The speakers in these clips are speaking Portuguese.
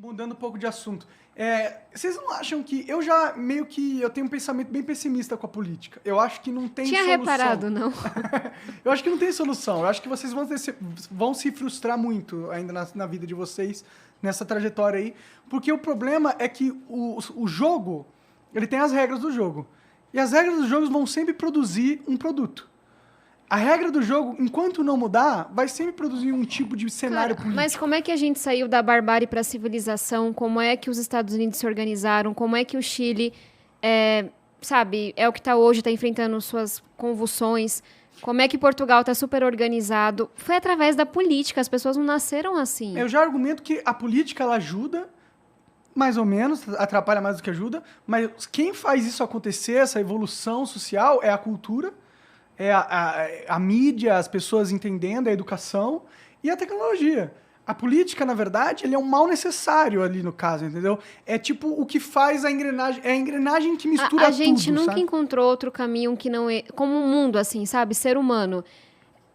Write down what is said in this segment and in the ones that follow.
Mudando um pouco de assunto. Vocês não acham que... Eu tenho um pensamento bem pessimista com a política. Eu acho que não tem Tinha solução. reparado, não? Eu acho que não tem solução. Eu acho que vocês vão se frustrar muito ainda na vida de vocês, nessa trajetória aí. Porque o problema é que o jogo, ele tem as regras do jogo. E as regras dos jogos vão sempre produzir um produto. A regra do jogo, enquanto não mudar, vai sempre produzir um tipo de cenário político. Mas como é que a gente saiu da barbárie para a civilização? Como é que os Estados Unidos se organizaram? Como é que o Chile, é o que está hoje, está enfrentando suas convulsões? Como é que Portugal está super organizado? Foi através da política, as pessoas não nasceram assim. Eu já argumento que a política, ela ajuda, mais ou menos, atrapalha mais do que ajuda, mas quem faz isso acontecer, essa evolução social, é a cultura, é a mídia, as pessoas entendendo, a educação e a tecnologia. A política, na verdade, ele é um mal necessário ali no caso, entendeu? É tipo o que faz a engrenagem, é a engrenagem que mistura tudo, A gente nunca sabe? encontrou outro caminho que não é... Como um mundo, assim, sabe? Ser humano.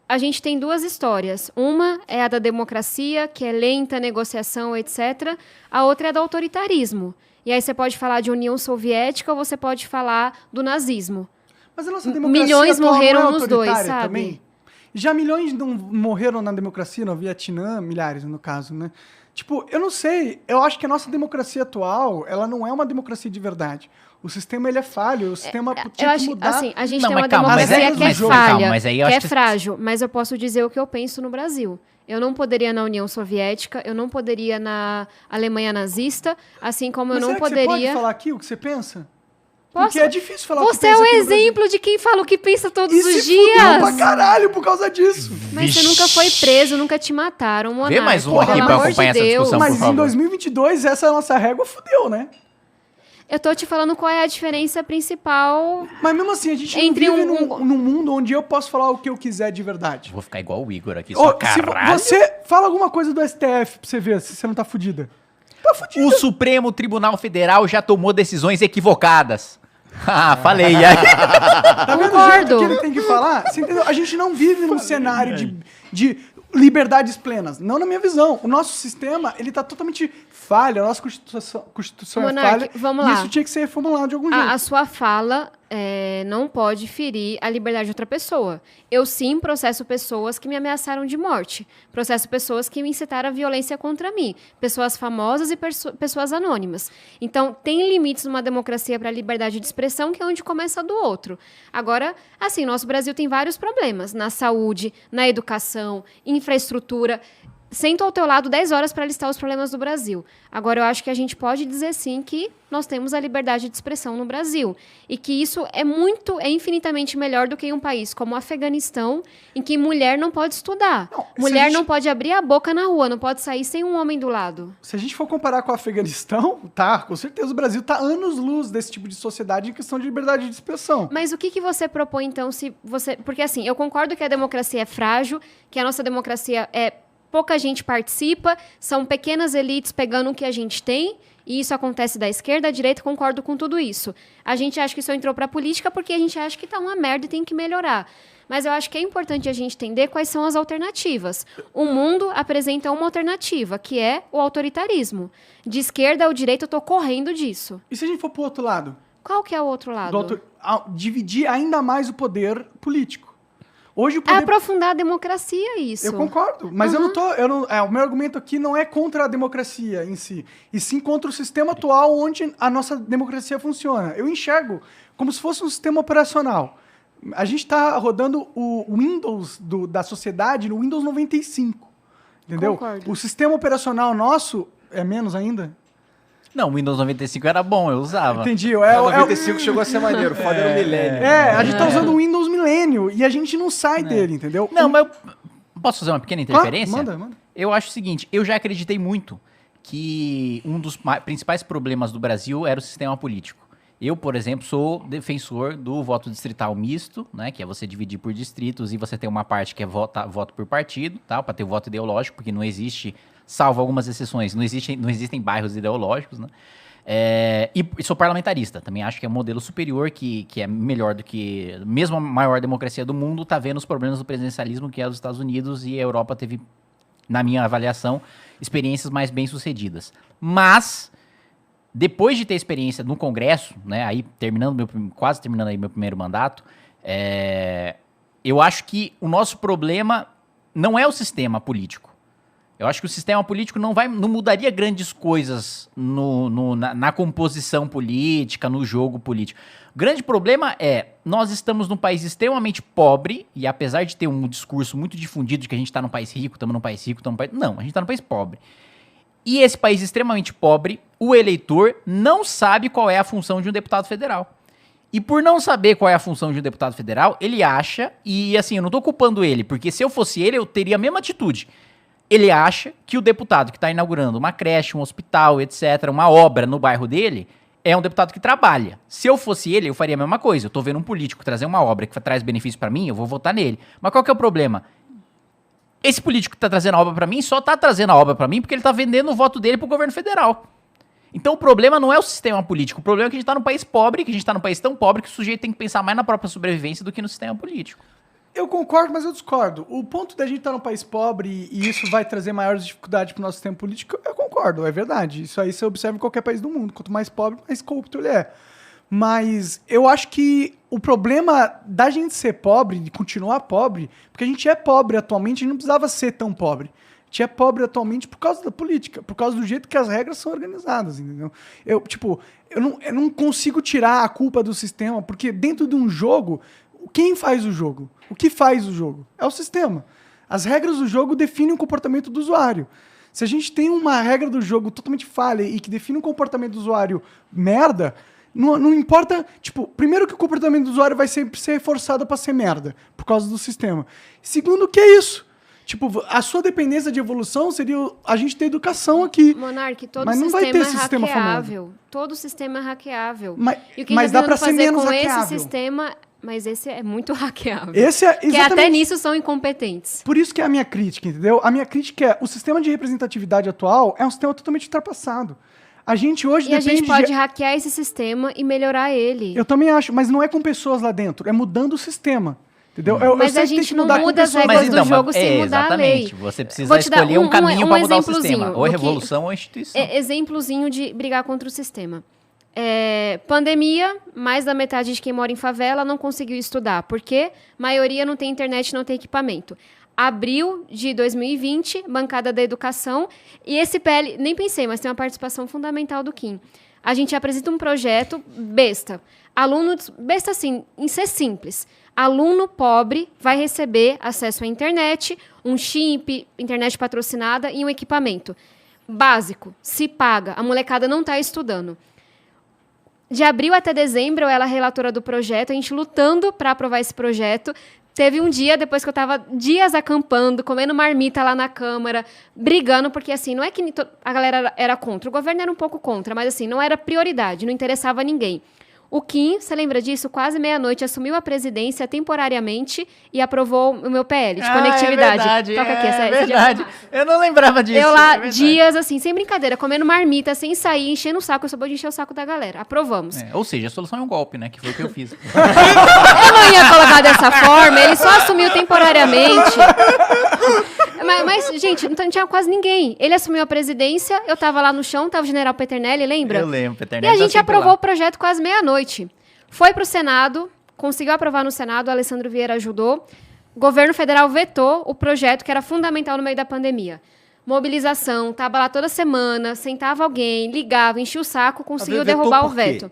A gente tem duas histórias. Uma é a da democracia, que é lenta, negociação, etc. A outra é do autoritarismo. E aí você pode falar de União Soviética ou você pode falar do nazismo. Mas a nossa democracia Milhões atual morreram não é nos dois, autoritária sabe? também? Já milhões não morreram na democracia, no Vietnã, milhares no caso, né? Tipo, eu não sei, eu acho que a nossa democracia atual, ela não é uma democracia de verdade. O sistema, ele é falho, o sistema tinha que mudar. Assim, a gente Não, tem mas uma calma, mas democracia é- que é mas, falha, calma, mas aí eu que é acho que- frágil, mas eu posso dizer o que eu penso no Brasil. Eu não poderia na União Soviética, eu não poderia na Alemanha nazista, assim como eu Mas não será que você pode poderia... falar aqui o que você pensa? Posso? Porque é difícil falar o que Você é pensa o aqui no Brasil. exemplo de quem fala o que pensa todos E os se fudeu dias. pra caralho por causa disso. Mas você nunca foi preso, nunca te mataram, monarca. Vê mais um aqui Pelo pra amor acompanhar de essa Deus. discussão, Mas por em favor. 2022, essa nossa régua fudeu, né? Eu tô te falando qual é a diferença principal. Mas mesmo assim, a gente Entre não vive um- num mundo onde eu posso falar o que eu quiser de verdade. Vou ficar igual o Igor aqui, Ô, só se caralho. você fala alguma coisa do STF pra você ver se você não tá fudida. Tá fudida. O Supremo Tribunal Federal já tomou decisões equivocadas. Ah, falei. Aí. Tá vendo o Concordo. jeito que ele tem que falar? Você entendeu? A gente não vive num cenário de liberdades plenas. Não na minha visão. O nosso sistema, ele tá totalmente falho. A nossa Constituição é Monark, falha. vamos E lá. isso tinha que ser reformulado de algum jeito. A sua fala não pode ferir a liberdade de outra pessoa. Eu sim processo pessoas que me ameaçaram de morte. Processo pessoas que me incitaram a violência contra mim. Pessoas famosas e pessoas anônimas. Então, tem limites numa democracia para a liberdade de expressão, que é onde começa a do outro. Agora, assim, nosso Brasil tem vários problemas. Na saúde, na educação, infraestrutura. Sento ao teu lado 10 horas para listar os problemas do Brasil. Agora, eu acho que a gente pode dizer sim que nós temos a liberdade de expressão no Brasil. E que isso é infinitamente melhor do que em um país como o Afeganistão, em que mulher não pode estudar. Não, se Mulher a gente- não pode abrir a boca na rua, não pode sair sem um homem do lado. Se a gente for comparar com o Afeganistão, tá, com certeza o Brasil tá anos-luz desse tipo de sociedade em questão de liberdade de expressão. Mas o que você propõe, então, se você... Porque, assim, eu concordo que a democracia é frágil, que a nossa democracia pouca gente participa, são pequenas elites pegando o que a gente tem, e isso acontece da esquerda à direita, concordo com tudo isso. A gente acha que isso entrou para a política porque a gente acha que tá uma merda e tem que melhorar. Mas eu acho que é importante a gente entender quais são as alternativas. O mundo apresenta uma alternativa, que é o autoritarismo. De esquerda ou direita, eu tô correndo disso. E se a gente for pro outro lado? Qual que é o outro lado? Dividir ainda mais o poder político. Hoje o É poder... aprofundar a democracia, isso. Eu concordo, mas eu não tô... o meu argumento aqui não é contra a democracia em si, e sim contra o sistema atual onde a nossa democracia funciona. Eu enxergo como se fosse um sistema operacional. A gente está rodando o Windows da sociedade no Windows 95, entendeu? Concordo. O sistema operacional nosso é menos ainda? Não, o Windows 95 era bom, eu usava. Entendi. O 95 chegou a ser maneiro, foda era o milênio. A gente tá usando o Windows Milênio e a gente não sai dele, entendeu? Não, mas eu posso fazer uma pequena interferência? Manda. Eu acho o seguinte, eu já acreditei muito que um dos principais problemas do Brasil era o sistema político. Eu, por exemplo, sou defensor do voto distrital misto, né, que é você dividir por distritos e você ter uma parte que é voto por partido, tá, para ter voto ideológico, porque não existe, salvo algumas exceções, não existem bairros ideológicos, né? E sou parlamentarista, também acho que é um modelo superior, que é melhor do que... Mesmo a maior democracia do mundo está vendo os problemas do presidencialismo que é os Estados Unidos, e a Europa teve, na minha avaliação, experiências mais bem-sucedidas. Mas, depois de ter experiência no Congresso, né, aí quase terminando aí meu primeiro mandato, eu acho que o nosso problema não é o sistema político. Eu acho que o sistema político não mudaria grandes coisas na composição política, no jogo político. O grande problema nós estamos num país extremamente pobre, e apesar de ter um discurso muito difundido de que a gente está num país rico, estamos num país rico, não, a gente está num país pobre. E esse país extremamente pobre, o eleitor não sabe qual é a função de um deputado federal. E por não saber qual é a função de um deputado federal, ele acha, e assim, eu não tô culpando ele, porque se eu fosse ele, eu teria a mesma atitude. Ele acha que o deputado que está inaugurando uma creche, um hospital, etc., uma obra no bairro dele, é um deputado que trabalha. Se eu fosse ele, eu faria a mesma coisa. Eu tô vendo um político trazer uma obra que traz benefício para mim, eu vou votar nele. Mas qual que é o problema? Esse político que tá trazendo a obra para mim, só tá trazendo a obra para mim porque ele tá vendendo o voto dele pro governo federal. Então o problema não é o sistema político, o problema é que a gente tá num país pobre, que a gente tá num país tão pobre que o sujeito tem que pensar mais na própria sobrevivência do que no sistema político. Eu concordo, mas eu discordo. O ponto da gente estar num país pobre e isso vai trazer maiores dificuldades para o nosso sistema político, eu concordo, é verdade. Isso aí você observa em qualquer país do mundo. Quanto mais pobre, mais corrupto ele é. Mas eu acho que o problema da gente ser pobre, de continuar pobre, porque a gente é pobre atualmente, a gente não precisava ser tão pobre. A gente é pobre atualmente por causa da política, por causa do jeito que as regras são organizadas, entendeu? Eu não consigo tirar a culpa do sistema, porque dentro de um jogo, quem faz o jogo? O que faz o jogo? É o sistema. As regras do jogo definem o comportamento do usuário. Se a gente tem uma regra do jogo totalmente falha e que define um comportamento do usuário merda, não importa... Tipo, primeiro que o comportamento do usuário vai sempre ser reforçado para ser merda, por causa do sistema. Segundo, que é isso? Tipo, a sua dependência de evolução seria a gente ter educação aqui. Monark, todo mas não sistema vai ter é esse sistema hackeável. famoso. Todo sistema é hackeável. Mas e o que dá para ser fazer menos com hackeável. esse sistema... Mas esse é muito hackeável. Esse é que até nisso são incompetentes. Por isso que é a minha crítica, entendeu? A minha crítica é o sistema de representatividade atual é um sistema totalmente ultrapassado. A gente hoje a gente pode hackear esse sistema e melhorar ele. Eu também acho, mas não é com pessoas lá dentro, é mudando o sistema. Entendeu? Mas a gente não muda as regras do jogo sem mudar a lei. Você precisa escolher um caminho para mudar o sistema. Ou revolução ou instituição. Exemplozinho de brigar contra o sistema. Pandemia, mais da metade de quem mora em favela não conseguiu estudar. Por quê? Maioria não tem internet, não tem equipamento. Abril de 2020, bancada da educação, e esse PL, nem pensei, mas tem uma participação fundamental do Kim. A gente apresenta um projeto besta. Besta assim, em ser simples. Aluno pobre vai receber acesso à internet, um chip, internet patrocinada e um equipamento. Básico, se paga. A molecada não está estudando. De abril até dezembro, eu era relatora do projeto, a gente lutando para aprovar esse projeto. Teve um dia, depois que eu estava dias acampando, comendo marmita lá na Câmara, brigando, porque assim, não é que a galera era contra, o governo era um pouco contra, mas assim, não era prioridade, não interessava a ninguém. O Kim, você lembra disso? Quase meia-noite, assumiu a presidência temporariamente e aprovou o meu PL de conectividade. É verdade, Toca aqui, é verdade. Eu não lembrava disso. Eu lá, dias assim, sem brincadeira, comendo marmita, sem sair, enchendo o saco. Eu só vou encher o saco da galera. Aprovamos. Ou seja, a solução é um golpe, né? Que foi o que eu fiz. Eu não ia colocar dessa forma, ele só assumiu temporariamente. Mas, gente, não tinha quase ninguém. Ele assumiu a presidência, eu tava lá no chão, tava o general Peternelli, lembra? Eu lembro, Peternelli. E a gente aprovou o projeto quase meia-noite. Foi pro Senado, conseguiu aprovar no Senado, o Alessandro Vieira ajudou. O governo federal vetou o projeto, que era fundamental no meio da pandemia. Mobilização, tava lá toda semana, sentava alguém, ligava, enchia o saco, conseguiu derrubar o veto.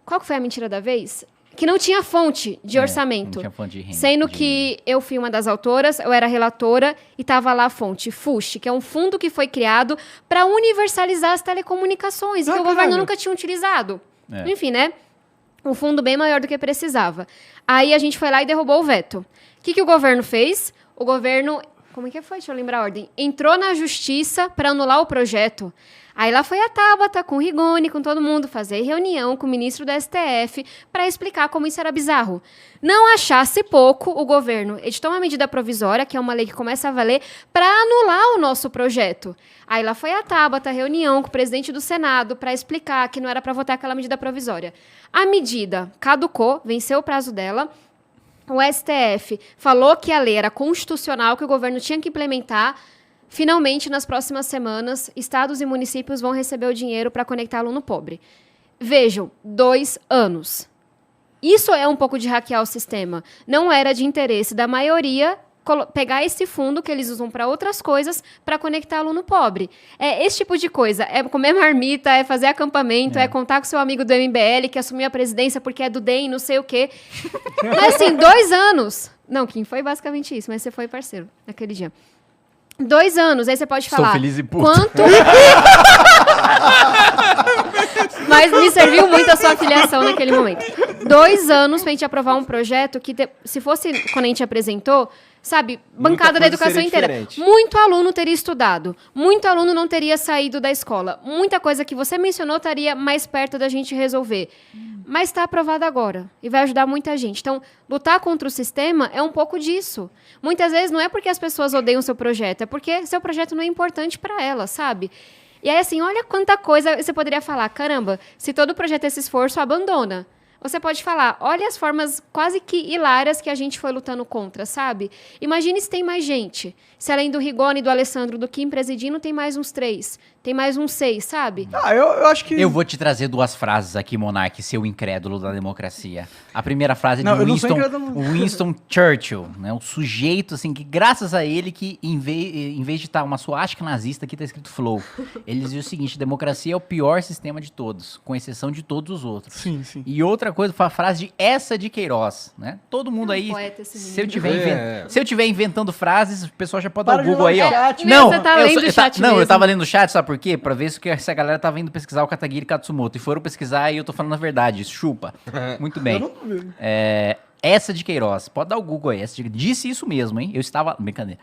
Qual que foi a mentira da vez? Que não tinha fonte de orçamento. Não tinha fonte de renda. Sendo que eu fui uma das autoras, eu era relatora, e estava lá a fonte FUSH, que é um fundo que foi criado para universalizar as telecomunicações, que o governo nunca tinha utilizado. Enfim, né? Um fundo bem maior do que precisava. Aí a gente foi lá e derrubou o veto. O que o governo fez? O governo... Como é que foi? Deixa eu lembrar a ordem. Entrou na justiça para anular o projeto. Aí lá foi a Tabata, com o Rigoni, com todo mundo, fazer reunião com o ministro do STF para explicar como isso era bizarro. Não achasse pouco, o governo editou uma medida provisória, que é uma lei que começa a valer, para anular o nosso projeto. Aí lá foi a Tabata, reunião com o presidente do Senado para explicar que não era para votar aquela medida provisória. A medida caducou, venceu o prazo dela. O STF falou que a lei era constitucional, que o governo tinha que implementar. Finalmente, nas próximas semanas, estados e municípios vão receber o dinheiro para conectar aluno pobre. Vejam, 2 anos. Isso é um pouco de hackear o sistema. Não era de interesse da maioria pegar esse fundo que eles usam para outras coisas para conectar aluno pobre. É esse tipo de coisa. É comer marmita, é fazer acampamento, é contar com seu amigo do MBL que assumiu a presidência porque é do DEM, não sei o quê. Mas assim, 2 anos. Não, Kim, foi basicamente isso, mas você foi parceiro naquele dia. 2 anos, aí você pode falar. Sou feliz e puto. Quanto? Mas me serviu muito a sua afiliação naquele momento. 2 anos pra gente aprovar um projeto que, se fosse quando a gente apresentou, sabe, bancada da educação inteira. Diferente. Muito aluno teria estudado, muito aluno não teria saído da escola. Muita coisa que você mencionou estaria mais perto da gente resolver. Mas está aprovado agora e vai ajudar muita gente. Então, lutar contra o sistema é um pouco disso. Muitas vezes não é porque as pessoas odeiam seu projeto, é porque seu projeto não é importante para elas, sabe? E aí, assim, olha quanta coisa você poderia falar. Caramba, se todo projeto é esse esforço, abandona. Você pode falar, olha as formas quase que hilárias que a gente foi lutando contra, sabe? Imagine se tem mais gente. Se além do Rigoni, do Alessandro, do Kim presidindo, tem mais uns 3. Tem mais uns 6, sabe? Eu acho que... Eu vou te trazer 2 frases aqui, Monark, seu incrédulo da democracia. A primeira frase é Não, de eu não sou incrédulo. Winston Churchill, né? Um sujeito, assim, que graças a ele que, em vez de estar uma suástica nazista, aqui tá escrito Flow. Ele dizia o seguinte, democracia é o pior sistema de todos, com exceção de todos os outros. Sim, sim. E outra coisa, foi a frase de essa de Queiroz, né? Todo mundo aí, poeta esse se eu menino. tiver inventando frases, o pessoal já pode dar Para o de Google ler aí, o ó. chat. Meu, você tá lendo o chat Não, eu mesmo. tava lendo o chat, sabe por quê? Pra ver se essa galera tava indo pesquisar o Kataguiri Katsumoto. E foram pesquisar e eu tô falando a verdade. Chupa. Muito bem. Eu não duvido. Essa de Queiroz. Pode dar o Google aí. Disse isso mesmo, hein? Eu estava... Brincadeira.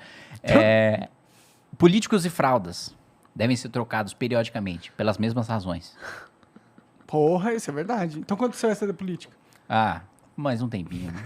Políticos e fraldas devem ser trocados periodicamente, pelas mesmas razões. Porra, isso é verdade. Então quanto você vai ser da política? Ah, mais um tempinho. Né?